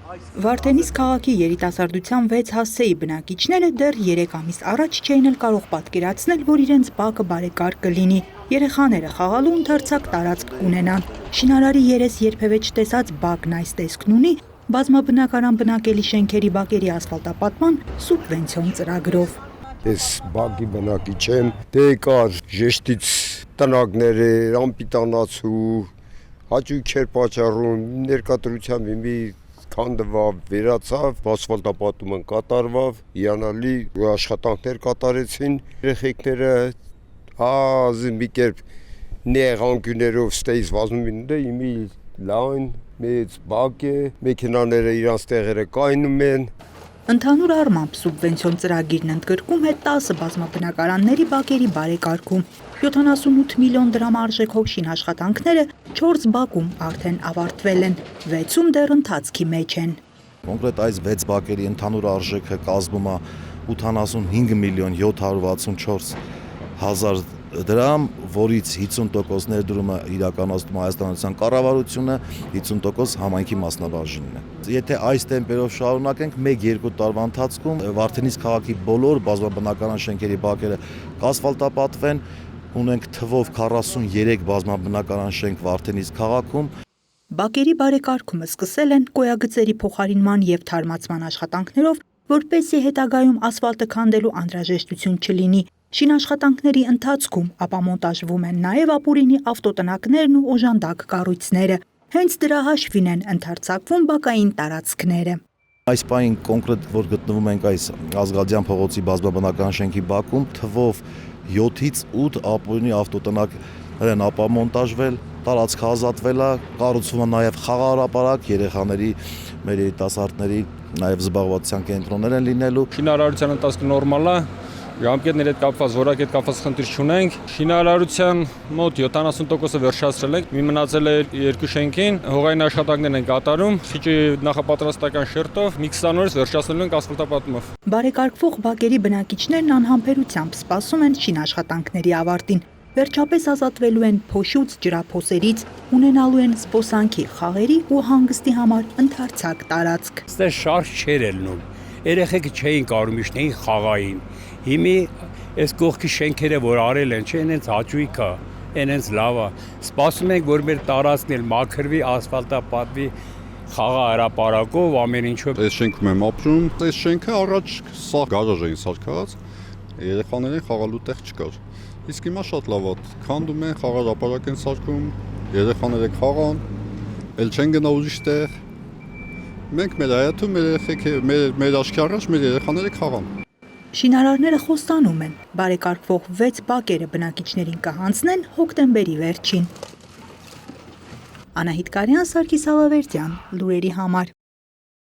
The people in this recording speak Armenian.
Վարդենիս քաղաքի երիտասարդության 6 հասցեի բնակիչները դեռ 3 ամիս առաջ չէին էլ կարող պատկերացնել, որ իրենց բակը բարեկարգ կլինի, երեխաները խաղալու ընդարձակ տարածք կունենան։ Շինարարի երես երբևէ չտեսած բակն այս տեսքն ունի բազմաբնակարան բնակելի շենքերի բակերի ասֆալտապատման սուբվենցիոն ծրագրով։ Ես բակի բնակիչ եմ, դե կար ժեշտից տնագները, անպիտանացու, հաճույք էր պատճառում, ներկայությամբ մի քանդվավ, վերացավ, ասֆալտապատումը կատարվավ, հիանալի աշխատանքներ կատարեցին, երեխեքները մի կերպ նեղ անկյուններով ստեյից վազում են, իմի լայն, մեծ բակ է, մեքենաները իրանց տեղերը կայնում են։ Ընդհանուր առմամբ սուբվենցիոն ծրագիրն ընդգրկում է 10 բազմաբնակարանների բակերի բարեկարգում, 78 միլիոն դրամ արժեքով շինաշխատանքները 4 բակում արդեն ավարտվել են, 6-ում դեռ ընթացքի մեջ են։ Կոնկրետ այս 6 բակերի ընդհանուր արժեքը կազմում է 85 միլիոն 764 հազար դրամ, որից 50% ներդրումը իրականացնում է Հայաստանյան կառավարությունը, 50% համայնքի մասնաբաժինն է։ Եթե այս տեմպերով շարունակենք, 1-2 տարվա ընթացքում Վարդենիս քաղաքի բոլոր բազմաբնակարան շենքերի բակերը կասֆալտապատվեն, ունենք թվով 43 բազմաբնակարան շենք Վարդենիս քաղաքում։ Բակերի բարեկարգումը սկսել են կոյագծերի փոխարինման և թարմացման աշխատանքներով, որպեսզի հետագայում ասֆալտը քանդելու անհրաժեշտություն չլինի։ Շինաշխատանքների ընթացքում ապամոնտաժվում են նաև ապուրինի ավտոտնակներն ու օժանդակ կառույցները։ Հենց դրա հաշվին են ընդարձակվում բակային տարածքները։ Այս պահին կոնկրետ, որ գտնվում ենք այս Ազգադյան փողոցի բազմաբնակարան շենքի բակում, թվով 7-ից 8 ապուրինի ավտոտնակներ են ապամոնտաժվել, տարածքը ազատվել է, կառուցվում է նաև խաղահրապարակ, երեխաների, մեր երիտասարդների նաև զբաղվածության կենտրոններ են լինելու։ Շինարարության ընթացքը նորմալ է, ժամկետների հետ կապված, որակի հետ կապված խնդիր չունենք։ Շինարարության մոտ 70%-ը վերջացրել ենք, մի մնացել է 2 շենքին, հողային աշխատանքներ են կատարում, խիճի նախապատրաստական շերտով, մի 20 օրից վերջացնելու ենք ասֆալտապատումով։ Բարեկարգվող բակերի բնակիչներն անհամբերությամբ սպասում են շինաշխատանքների ավարտին։ Վերջապես ազատվելու են փոշուց, ջրափոսերից, ունենալու են զբոսանքի, խաղերի ու հանգստի համար ընդարձակ տարածք։ Այստեղ շարժ չէր ելնում, երեխեքը չէին կարում իջնեին խաղային։ Հիմի այս կողքի շենքերը, որ արել են, չէ, հենց հաճույք է, հենց լավ է։ Սպասում ենք, որ մեր տարածքն էլ մաքրվի, ասֆալտապատվի, խաղահրապարակով, ամեն ինչով։ Այս շենքում եմ ապրում, այս շենքը առաջ սա գարաժ էին սարքած, երեխաներին խաղալու տեղ չկար։ Իսկ հիմա շատ լավ է, քանդում են, խաղահրապարակ են սարքում, երեխաները խաղան, էլ չեն գնա ուրիշ տեղ։ Մենք մեր հայաթում մեր երեխեքը, մեր աչքի առաջ մեր երեխաները խաղան։ Շինարարները խոստանում են, բարեկարգվող 6 բակերը բնակիչներին կհանձնեն հոկտեմբերի վերջին։ Անահիտ Կարյան, Սարգիս Ալավերդյան, լուրերի համար։